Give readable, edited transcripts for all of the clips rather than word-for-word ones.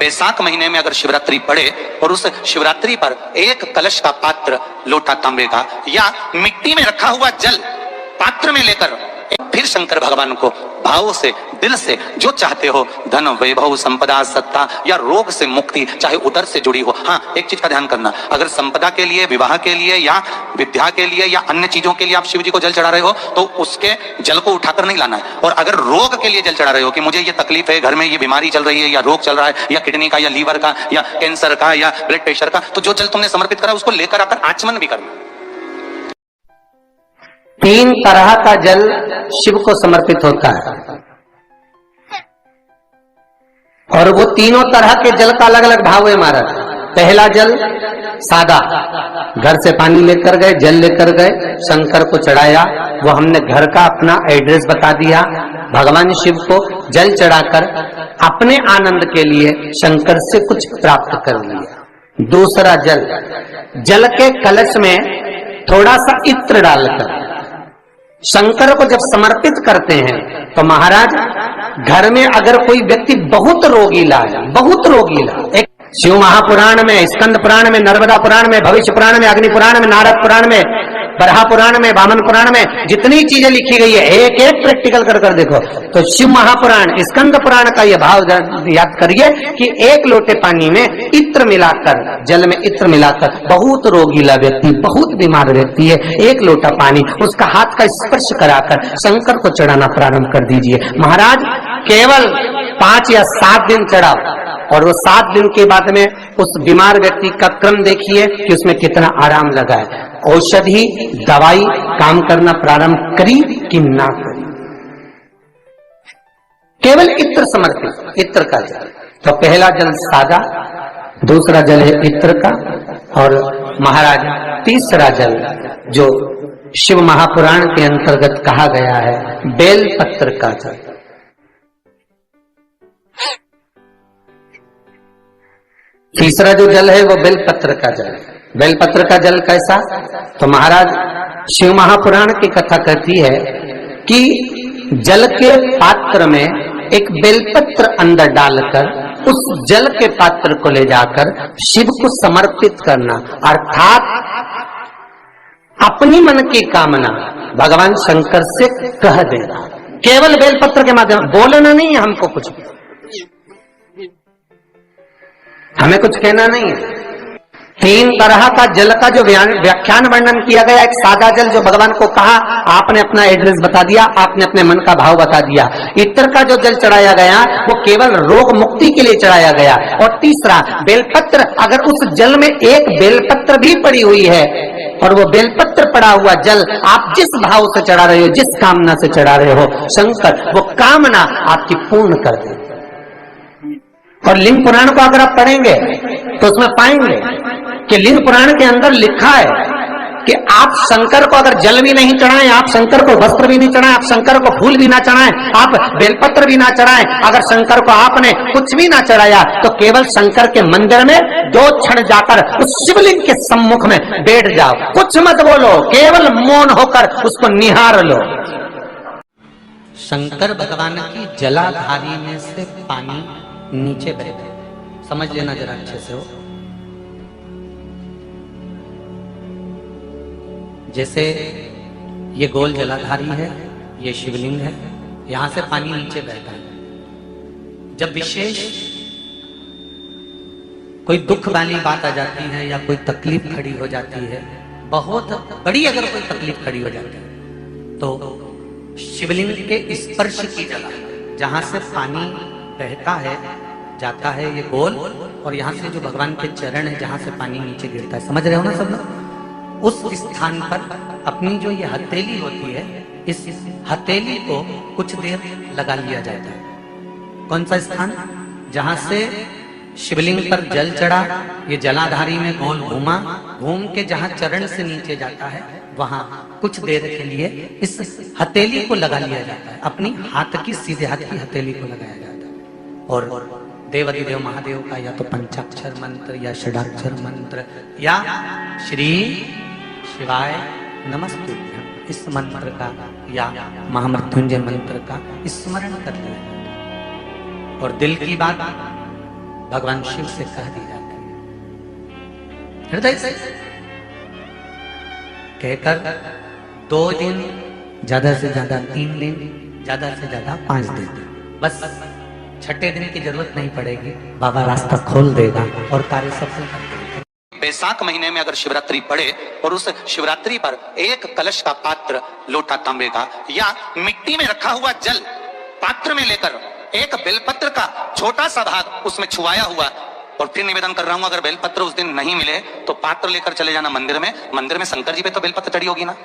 बैसाख महीने में अगर शिवरात्रि पड़े और उस शिवरात्रि पर एक कलश का पात्र, लोटा तांबे का या मिट्टी में रखा हुआ जल पात्र में लेकर फिर शंकर भगवान को भाव से, दिल से जो चाहते हो, धन, वैभव, संपदा, सत्ता या रोग से मुक्ति, चाहे उदर से जुड़ी हो। हाँ, एक चीज का ध्यान करना, अगर संपदा के लिए, विवाह के लिए या विद्या के लिए या अन्य चीजों के लिए आप शिव जी को जल चढ़ा रहे हो तो उसके जल को उठाकर नहीं लाना है। और अगर रोग के लिए जल चढ़ा रहे हो कि मुझे ये तकलीफ है, घर में ये बीमारी चल रही है या रोग चल रहा है या किडनी का या लीवर का या कैंसर का या ब्लड प्रेशर का, तो जो जल तुमने समर्पित करा उसको लेकर आकर आचमन भी करना। 3 तरह का जल शिव को समर्पित होता है और वो तीनों तरह के जल का अलग अलग भाव है महाराज। पहला जल सादा, घर से पानी लेकर गए, जल लेकर गए, शंकर को चढ़ाया, वो हमने घर का अपना एड्रेस बता दिया, भगवान शिव को जल चढ़ाकर अपने आनंद के लिए शंकर से कुछ प्राप्त कर लिया। दूसरा जल, जल के कलश में थोड़ा सा इत्र डालकर शंकर को जब समर्पित करते हैं तो महाराज घर में अगर कोई व्यक्ति बहुत रोगीला है, बहुत रोगीला, एक शिव महापुराण में, स्कंद पुराण में, नर्मदा पुराण में, भविष्य पुराण में, अग्नि पुराण में, नारद पुराण में, बरहा पुराण में, वामन पुराण में जितनी चीजें लिखी गई है एक एक प्रैक्टिकल कर कर देखो तो शिव महापुराण, स्कंद पुराण का यह भाव याद करिए कि 1 लोटे पानी में इत्र मिलाकर, जल में इत्र मिलाकर, बहुत रोगीला व्यक्ति, बहुत बीमार व्यक्ति है, 1 लोटा पानी उसका हाथ का स्पर्श कराकर शंकर को चढ़ाना प्रारंभ कर दीजिए। महाराज केवल 5 या 7 दिन चढ़ाओ और वो 7 दिन के बाद में उस बीमार व्यक्ति का क्रम देखिए कि उसमें कितना आराम लगा है। औषधि, दवाई काम करना प्रारंभ करी कि ना करी। केवल इत्र समर्पित, इत्र का जल। तो पहला जल सादा, दूसरा जल है इत्र का और महाराज तीसरा जल जो शिव महापुराण के अंतर्गत कहा गया है बेल पत्र का जल। तीसरा जो जल है वो बेलपत्र का जल है। बेलपत्र का जल कैसा? तो महाराज शिव महापुराण की कथा कहती है कि जल के पात्र में एक बेलपत्र अंदर डालकर उस जल के पात्र को ले जाकर शिव को समर्पित करना, अर्थात अपनी मन की कामना भगवान शंकर से कह देना, केवल बेलपत्र के माध्यम, बोलना नहीं है हमको, कुछ हमें कुछ कहना नहीं है। 3 तरह का जल का जो व्याख्यान वर्णन किया गया, एक सादा जल जो भगवान को कहा, आपने अपना एड्रेस बता दिया, आपने अपने मन का भाव बता दिया। इत्र का जो जल चढ़ाया गया वो केवल रोग मुक्ति के लिए चढ़ाया गया। और तीसरा बेलपत्र, अगर उस जल में एक बेलपत्र भी पड़ी हुई है और वो बेलपत्र पड़ा हुआ जल आप जिस भाव से चढ़ा रहे हो, जिस कामना से चढ़ा रहे हो, शंकर वो कामना आपकी पूर्ण कर दे। और लिंग पुराण को अगर आप पढ़ेंगे तो उसमें पाएंगे कि लिंग पुराण के अंदर लिखा है कि आप शंकर को अगर जल भी नहीं चढ़ाएं, आप शंकर को वस्त्र भी नहीं चढ़ाएं, आप शंकर को फूल भी ना चढ़ाएं, आप बेलपत्र भी ना चढ़ाएं, अगर शंकर को आपने कुछ भी ना चढ़ाया तो केवल शंकर के मंदिर में 2 क्षण जाकर उस शिवलिंग के सम्मुख में बैठ जाओ, कुछ मत बोलो, केवल मौन होकर उसको निहार लो। शंकर भगवान की जलाधारी में से पानी नीचे बहता है, समझ लेना जरा अच्छे से हो। जैसे ये गोल जलाधारी है, ये शिवलिंग है, यहां से पानी नीचे बहता है। जब विशेष कोई दुख वाली बात आ जाती है या कोई तकलीफ खड़ी हो जाती है, बहुत बड़ी अगर कोई तकलीफ खड़ी हो जाती है तो शिवलिंग के स्पर्श की जगह जहां से पानी बहता है, जाता है ये गोल, और यहाँ से जो भगवान के चरण है जहां से पानी नीचे गिरता है, समझ रहे हो ना सब लोग? उस स्थान पर अपनी जो ये हथेली होती है, इस हथेली को कुछ देर लगा लिया जाता है। कौन सा स्थान? जहां से शिवलिंग पर जल चढ़ा, ये जलाधारी में गोल घूमा, घूम के जहां चरण से नीचे जाता है वहां कुछ देर के लिए इस हथेली को लगा लिया जाता है, अपनी हाथ की, सीधे हाथ की हथेली को लगाया जाता है। और देवाधिदेव महादेव का या तो पंचाक्षर मंत्र या षडाक्षर मंत्र या श्री शिवाय नमस्तुभ्यं, इस मंत्र का या महामृत्युंजय मंत्र का स्मरण कर लिया। और दिल की बात भगवान शिव से कह दी जाती है, हृदय से कहकर 2 दिन, ज्यादा से ज्यादा 3 दिन, ज्यादा से ज्यादा 5 दिन, बस 6ठे दिन की जरूरत नहीं पड़ेगी, बाबा रास्ता खोल देगा और कार्य सफल कर देगा। बैसाख महीने में अगर शिवरात्रि पड़े और उस शिवरात्रि पर एक कलश का पात्र लोटा तांबे का या मिट्टी में रखा हुआ जल पात्र में लेकर एक बेलपत्र का छोटा सा भाग उसमें छुआया हुआ, और फिर निवेदन कर रहा हूं, अगर बेलपत्र उस दिन नहीं मिले तो पात्र लेकर चले जाना मंदिर में शंकर जी पे तो बेलपत्र चढ़ी होगी ना,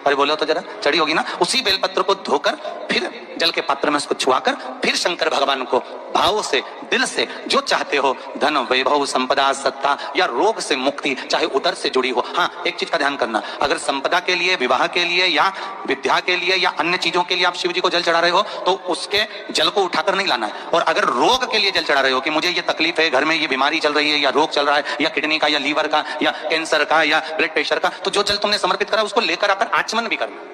अरे बोलो तो जरा, चढ़ी होगी ना, उसी बेलपत्र को धोकर फिर जल के पात्र में उसको छुआकर फिर शंकर भगवान को भाव से, दिल से जो चाहते हो, धन वैभव संपदा सत्ता या रोग से मुक्ति, चाहे उदर से जुड़ी हो। हाँ, एक चीज का ध्यान करना, अगर संपदा के लिए, विवाह के लिए या विद्या के लिए या अन्य चीजों के लिए आप शिव जी को जल चढ़ा रहे हो तो उसके जल को उठाकर नहीं लाना है। और अगर रोग के लिए जल चढ़ा रहे हो कि मुझे ये तकलीफ है, घर में ये बीमारी चल रही है या रोग चल रहा है या किडनी का या लीवर का या कैंसर का या ब्लड प्रेशर का, तो जो जल तुमने समर्पित करा उसको लेकर आकर आचमन भी करना।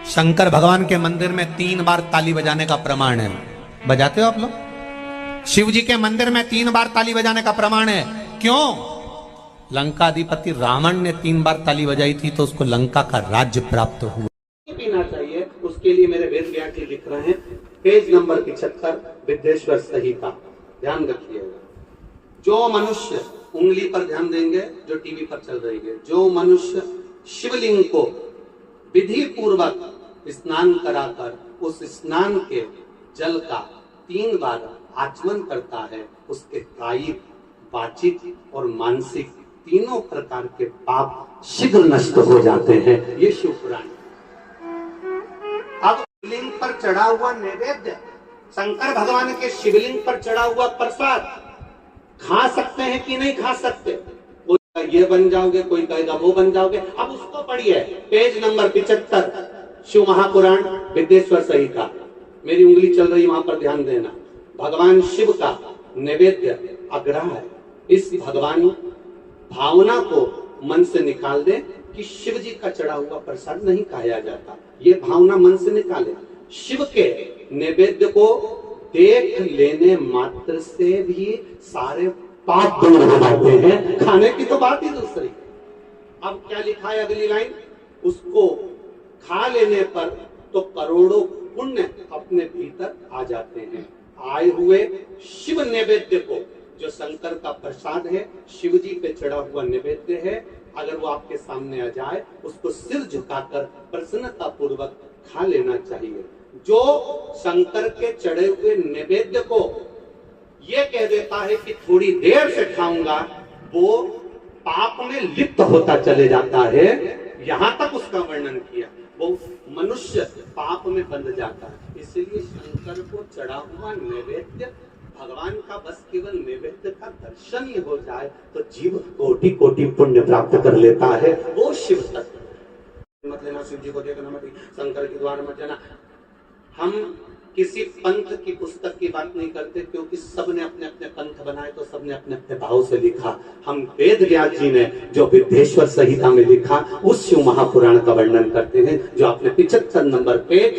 शंकर भगवान के मंदिर में 3 बार ताली बजाने का प्रमाण है, बजाते हो आप लोग? शिव जी के मंदिर में 3 बार ताली बजाने का प्रमाण है, क्यों? लंकाधिपति रावण ने 3 बार ताली बजाई थी तो उसको लंका का राज्य प्राप्त हुआ। पीना चाहिए, उसके लिए मेरे वेद व्यास लिख रहे हैं, पेज नंबर 75, विद्येश्वर संहिता, ध्यान रखिएगा। जो मनुष्य, उंगली पर ध्यान देंगे जो टीवी पर चल रही है, जो मनुष्य शिवलिंग को विधि पूर्वक स्नान कराकर उस स्नान के जल का 3 बार आचमन करता है, उसके कायिक, वाचिक और मानसिक तीनों प्रकार के पाप शीघ्र नष्ट हो जाते हैं। ये शिव पुराण। अब शिवलिंग पर चढ़ा हुआ नैवेद्य, शंकर भगवान के शिवलिंग पर चढ़ा हुआ प्रसाद खा सकते हैं कि नहीं खा सकते? कोई ये बन जाओगे, कोई कहेगा वो बन जाओगे। अब उसको पढ़िए, पेज नंबर 75, शिव महापुराण, विद्येश्वर संहिता। मेरी उंगली चल रही, वहां पर ध्यान देना। भगवान शिव का नैवेद्य अग्रह है। इस भगवान भावना को मन से निकाल दे कि शिव जी का चढ़ा हुआ प्रसाद नहीं खाया जाता, ये भावना मन से निकाले। शिव के नैवेद्य को देख लेने मात्र से भी सारे पाप दूर हो जाते हैं, खाने की तो बात ही दूसरी। अब क्या लिखा है अगली लाइन, उसको खा लेने पर तो करोड़ों पुण्य अपने भीतर आ जाते हैं। आए हुए शिव नैवेद्य को, जो शंकर का प्रसाद है, शिव जी पे चढ़ा हुआ नैवेद्य है, अगर वो आपके सामने आ जाए उसको सिर झुकाकर प्रसन्नता पूर्वक खा लेना चाहिए। जो शंकर के चढ़े हुए नैवेद्य को ये कह देता है कि थोड़ी देर से खाऊंगा, वो पाप में लिप्त होता चले जाता है। यहां तक उसका वर्णन किया, वो मनुष्य पाप में बंध जाता है। इसलिए शंकर को चढ़ा हुआ नैवेद्य, भगवान का बस केवल नैवेद्य का दर्शन ही हो जाए तो जीव कोटि कोटि पुण्य प्राप्त कर लेता है। वो शिव तत्व मत लेना, शिव जी को देखना मत, शंकर के द्वार मत जाना। हम किसी पंथ की पुस्तक की बात नहीं करते, क्योंकि सबने अपने अपने पंथ बनाए तो सबने अपने अपने भाव से लिखा। हम वेद व्यास जी ने जो विद्येश्वर संहिता में लिखा उस शिव महापुराण का वर्णन करते हैं, जो आपने 75 नंबर पेज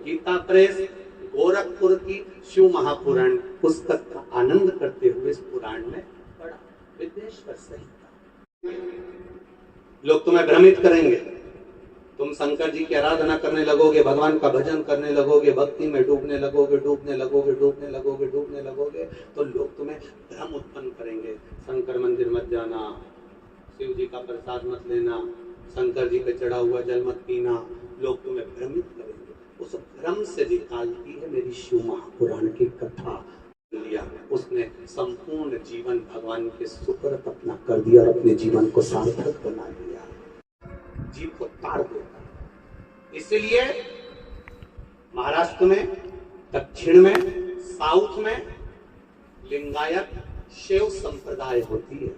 गीता प्रेस गोरखपुर की शिव महापुराण पुस्तक का आनंद करते हुए इस पुराण में पढ़ा। विद्येश्वर संहिता। लोग तुम्हें भ्रमित करेंगे, तुम शंकर जी की आराधना करने लगोगे, भगवान का भजन करने लगोगे, भक्ति में डूबने लगोगे, तो लोग तुम्हें भ्रम उत्पन्न करेंगे। शंकर मंदिर मत जाना, शिव जी का प्रसाद मत लेना, शंकर जी पे चढ़ा हुआ जल मत पीना, लोग तुम्हें भ्रमित करेंगे। उस भ्रम से निकालती है मेरी शिव महापुराण की कथा। लिया उसने संपूर्ण जीवन भगवान के सुकृत अपना कर दिया और अपने जीवन को सार्थक बना लिया, जीव को तार देता। इसलिए महाराष्ट्र में, दक्षिण में, साउथ में लिंगायत शिव संप्रदाय होती है।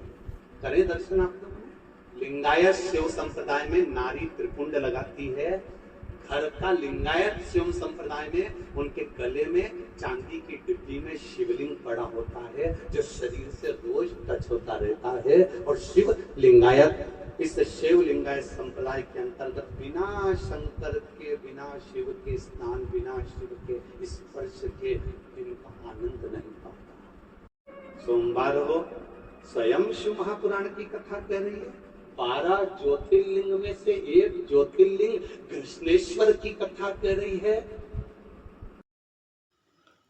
करें दर्शन आप लोग। लिंगायत शिव संप्रदाय में नारी त्रिपुंड लगाती है। घर का लिंगायत शिव संप्रदाय में उनके गले में चांदी की डिब्बी में शिवलिंग पड़ा होता है, जो शरीर से रोज टच होता रहता है। और शिव लिंगायत, इस शिव लिंगायत संप्रदाय के अंतर्गत बिना शंकर के, बिना शिव के स्नान, बिना शिव के स्पर्श के इनका आनंद नहीं पाता। सोमवार हो, स्वयं शिव महापुराण की कथा कह रही है। 12 ज्योतिर्लिंग में से एक ज्योतिर्लिंग कृष्णेश्वर की कथा कह रही है।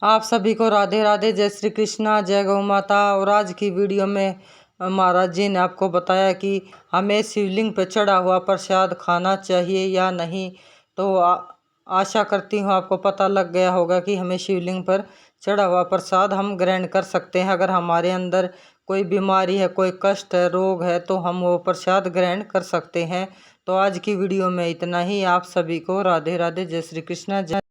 आप सभी को राधे राधे, जय श्री कृष्णा, जय गौ माता। और आज की वीडियो में महाराज जी ने आपको बताया कि हमें शिवलिंग पर चढ़ा हुआ प्रसाद खाना चाहिए या नहीं। तो आशा करती हूँ आपको पता लग गया होगा कि हमें शिवलिंग पर चढ़ा हुआ प्रसाद हम ग्रहण कर सकते हैं। अगर हमारे अंदर कोई बीमारी है, कोई कष्ट है, रोग है, तो हम वो प्रसाद ग्रहण कर सकते हैं। तो आज की वीडियो में इतना ही। आप सभी को राधे राधे, जय श्री कृष्णा।